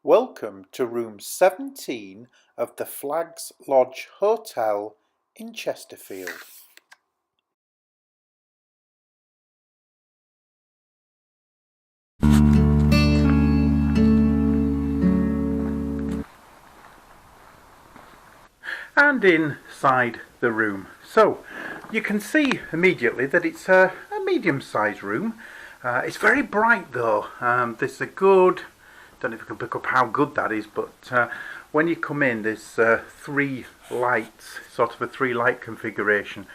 Welcome to room 17 of the Flags Lodge Hotel in Chesterfield. And inside the room. So you can see immediately that it's a medium-sized room. It's very bright though. There's a good, don't know if you can pick up how good that is, but when you come in there's three lights, sort of a three-light configuration,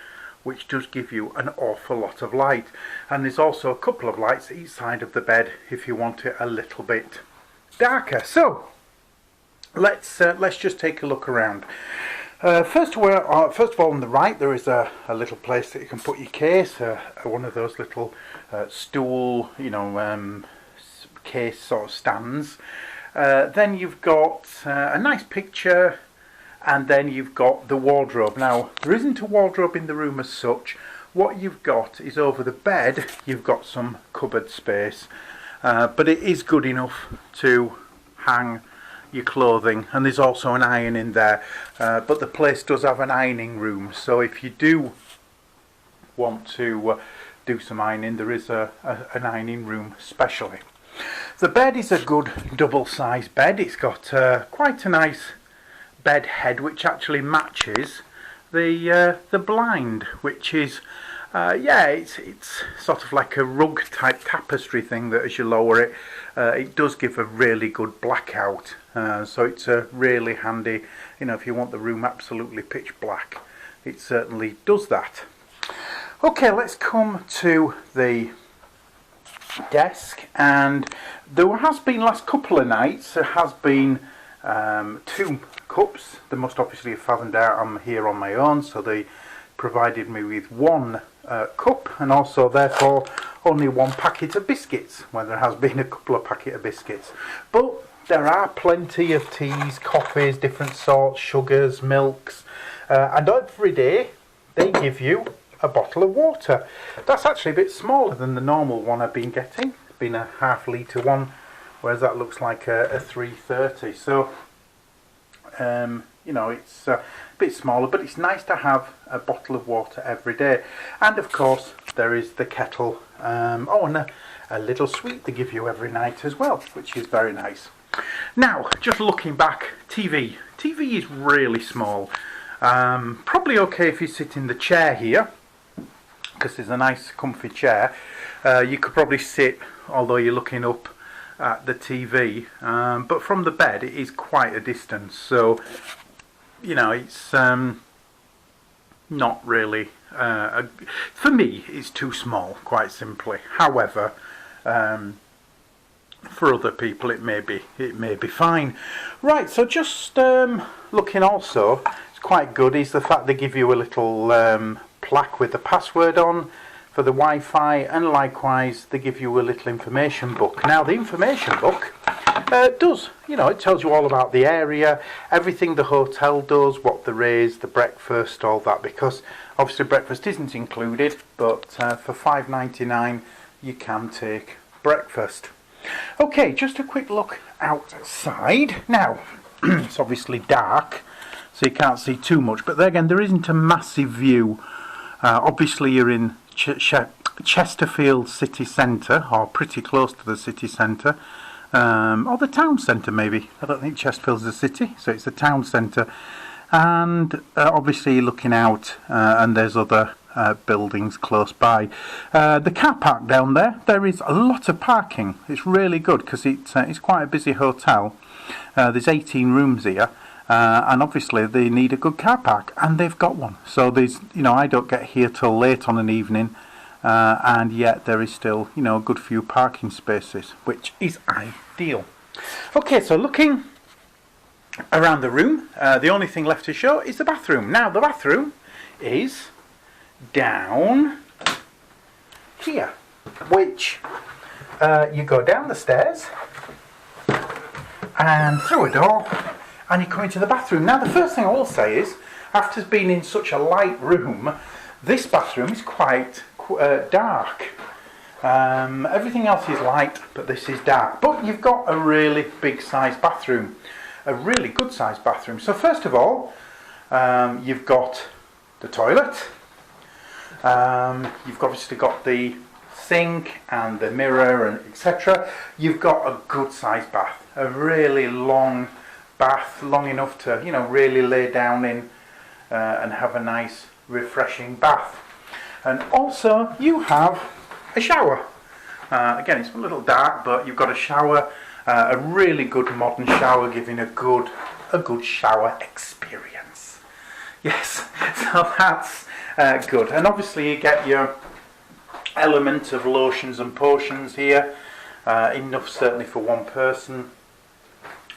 which does give you an awful lot of light. And there's also a couple of lights each side of the bed if you want it a little bit darker. So let's just take a look around. First of all, on the right there is a little place that you can put your case, one of those little stool, case sort of stands. Then you've got a nice picture, and then you've got the wardrobe. Now, there isn't a wardrobe in the room as such. What you've got is over the bed, you've got some cupboard space, but it is good enough to hang your clothing, and there's also an iron in there, but the place does have an ironing room, so if you do want to do some ironing, there is an ironing room specially. The bed is a good double-sized bed. It's got quite a nice bed head which actually matches the blind, which is it's sort of like a rug type tapestry thing that as you lower it, it does give a really good blackout. So it's really handy, if you want the room absolutely pitch black, it certainly does that. Okay, let's come to the desk, and there has been last couple of nights, there has been 2 cups. They must obviously have fathomed out I'm here on my own, so they provided me with 1 cup, and also therefore only 1 packet of biscuits, where there has been a couple of packets of biscuits. But there are plenty of teas, coffees, different sorts, sugars, milks, and every day they give you a bottle of water. That's actually a bit smaller than the normal one I've been getting. It's been a ½ litre one, whereas that looks like a 330. So it's a bit smaller, but it's nice to have a bottle of water every day. And of course there is the kettle, and a little sweet they give you every night as well, which is very nice. Now, just looking back, TV is really small. Probably okay if you sit in the chair here, because there's a nice comfy chair. You could probably sit, although you're looking up at the TV, but from the bed it is quite a distance, so it's not really for me it's too small, quite simply. However, for other people it may be fine. Right, so just looking also, it's quite good, is the fact they give you a little plaque with the password on for the Wi-Fi, and likewise they give you a little information book. Now the information book does, it tells you all about the area, everything the hotel does, what there is, the breakfast, all that, because obviously breakfast isn't included, but for $5.99 you can take breakfast. Okay, just a quick look outside. Now, it's obviously dark, so you can't see too much, but there again, there isn't a massive view. Obviously you're in Chesterfield city centre, or pretty close to the city centre, or the town centre maybe. I don't think Chesterfield's a city, so it's a town centre. And obviously you're looking out, and there's other buildings close by. The car park down there is a lot of parking. It's really good because it's quite a busy hotel. There's 18 rooms here, and obviously they need a good car park, and they've got one. So there's, I don't get here till late on an evening, and yet there is still, a good few parking spaces, which is ideal. Okay, so looking around the room, the only thing left to show is the bathroom. Now the bathroom is down here, which you go down the stairs and through a door and you come into the bathroom. Now the first thing I will say is, after being in such a light room, this bathroom is quite dark. Everything else is light, but this is dark. But you've got a really big size bathroom, a really good size bathroom. So first of all, you've got the toilet. You've obviously got the sink and the mirror and etc. You've got a good size bath, a really long bath, long enough to really lay down in and have a nice refreshing bath. And also you have a shower. Again, it's a little dark, but you've got a shower, a really good modern shower, giving a good shower experience. Yes, so that's good. And obviously you get your element of lotions and potions here, enough certainly for one person,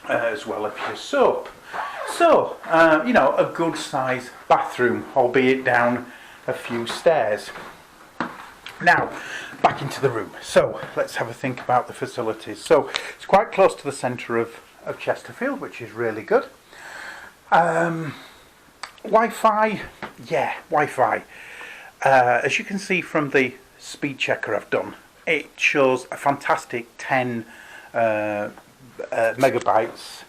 as well as your soap. So, a good size bathroom, albeit down a few stairs. Now, back into the room. So, let's have a think about the facilities. So, it's quite close to the centre of Chesterfield, which is really good. Wi-Fi, yeah, Wi-Fi. As you can see from the speed checker I've done, it shows a fantastic 10 megabytes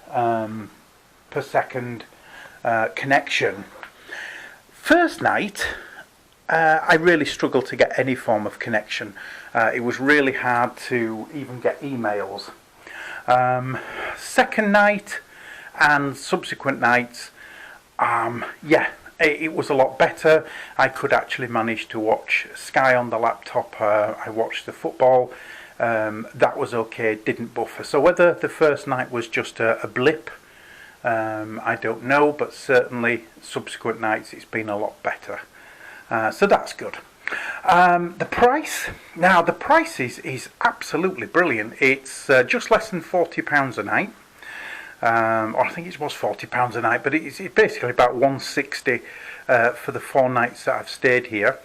per second connection. First night, I really struggled to get any form of connection. It was really hard to even get emails. Second night and subsequent nights, it was a lot better. I could actually manage to watch Sky on the laptop. I watched the football. That was okay, didn't buffer. So whether the first night was just a blip, I don't know, but certainly subsequent nights it's been a lot better. So that's good. The price, now the price is absolutely brilliant. It's just less than £40 a night. Or I think it was £40 a night, but it's basically about £160 for the 4 nights that I've stayed here.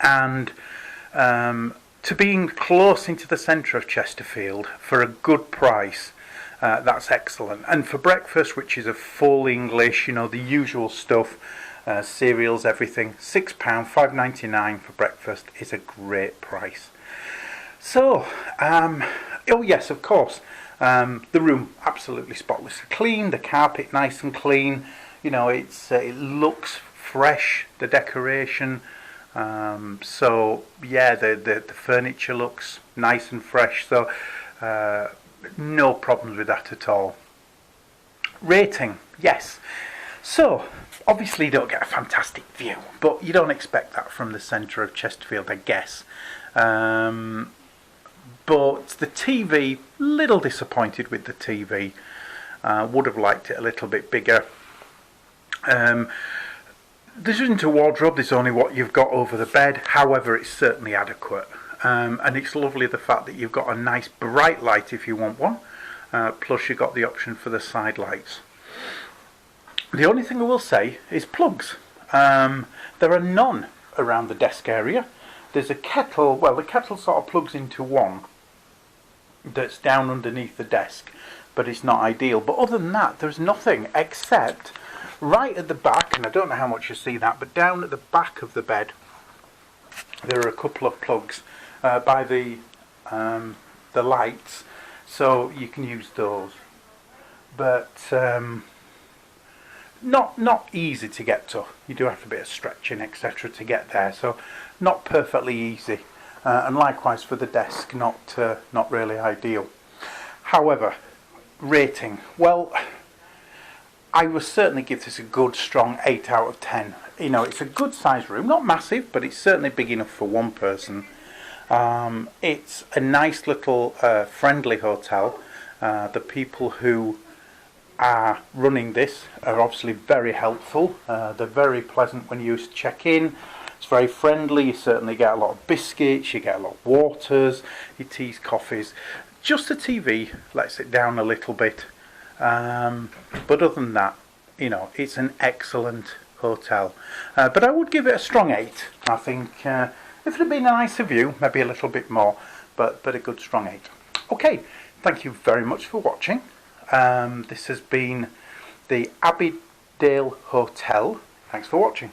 And to being close into the centre of Chesterfield for a good price, that's excellent. And for breakfast, which is a full English, the usual stuff, cereals, everything, £6, £5.99 for breakfast is a great price. So, oh yes, of course. The room absolutely spotless clean, the carpet nice and clean, it looks fresh, the decoration, so yeah, the furniture looks nice and fresh, so no problems with that at all. Rating, yes. So obviously you don't get a fantastic view, but you don't expect that from the centre of Chesterfield, I guess. But the TV, little disappointed with the TV. Would have liked it a little bit bigger. There isn't a wardrobe, there's only what you've got over the bed. However, it's certainly adequate. And it's lovely the fact that you've got a nice bright light if you want one. Plus you've got the option for the side lights. The only thing I will say is plugs. There are none around the desk area. There's a kettle, well, the kettle sort of plugs into one that's down underneath the desk, but it's not ideal. But other than that, there's nothing except right at the back, and I don't know how much you see that, but down at the back of the bed there are a couple of plugs by the lights, so you can use those. But not easy to get to. You do have a bit of stretching, etc., to get there, so not perfectly easy. And likewise for the desk, not really ideal. However, rating, well, I will certainly give this a good strong 8 out of 10. It's a good sized room, not massive, but it's certainly big enough for one person. It's a nice little friendly hotel. The people who are running this are obviously very helpful. They're very pleasant when you check in. It's very friendly. You certainly get a lot of biscuits, you get a lot of waters, your teas, coffees. Just the TV lets it down a little bit. But other than that, it's an excellent hotel. But I would give it a strong 8. I think if it had been a nicer view, maybe a little bit more, but a good strong 8. Okay, thank you very much for watching. This has been the Abbeyfield Hotel. Thanks for watching.